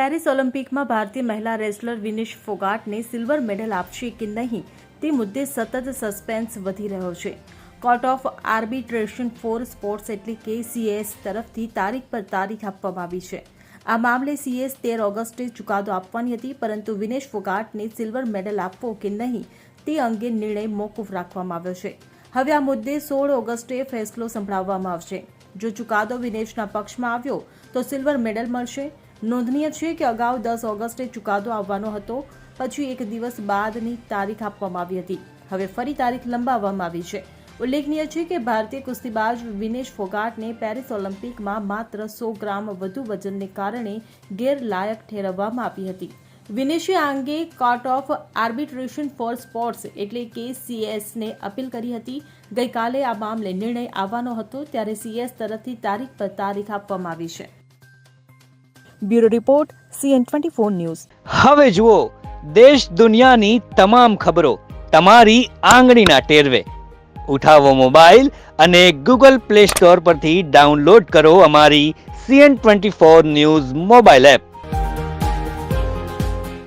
Paris ઓલિમ્પિકમાં ભારતીય મહિલા wrestler Vinesh ફોગાટને silver medal આપશે કે નહીં તે મુદ્દે સતત સસ્પેન્સ વધી રહ્યો છે. Court of Arbitration for Sports એટલે કે CAS તરફથી તારીખ પર તારીખ આપવામાં આવી છે. આ મામલે CAS 13 ઓગસ્ટે ચુકાદો આપવાની હતી, પરંતુ વિનેશ ફોગાટને સિલ્વર મેડલ આપવો કે નહીં તે અંગે નિર્ણય મોકૂફ રાખવામાં આવ્યો છે. હવે આ મુદ્દે 16 ઓગસ્ટે ફેસલો સંભળાવવામાં આવશે. જો ચુકાદો વિનેશના પક્ષમાં આવ્યો તો સિલ્વર મેડલ મળશે. નોંધનીય છે કે અગાઉ 10 ઓગસ્ટે ચુકાદો આવવાનો હતો, પછી એક દિવસ બાદની તારીખ આપવામાં આવી હતી. હવે ફરી તારીખ લંબાવવામાં આવી છે. ઉલ્લેખનીય છે કે ભારતીય કુસ્તીબાજ વિનેશ ફોગાટને પેરિસ ઓલિમ્પિકમાં માત્ર 100 ગ્રામ વધુ વજનને કારણે ગેરલાયક ઠેરવવામાં આવી હતી. વિનેશે આ અંગે Court of Arbitration for Sports એટલે કે CAS ને અપીલ કરી હતી. ગઈકાલે આ મામલે નિર્ણય આવવાનો હતો, ત્યારે CAS તરફથી તારીખ પર તારીખ આપવામાં આવી છે. Bureau report CN24 news. હવે જુઓ દેશ દુનિયાની તમામ ખબરો તમારી આંગળીના ટેરવે. ઉઠાવો મોબાઈલ અને Google Play Store પરથી ડાઉનલોડ કરો અમારી CN24 ન્યૂઝ મોબાઈલ એપ.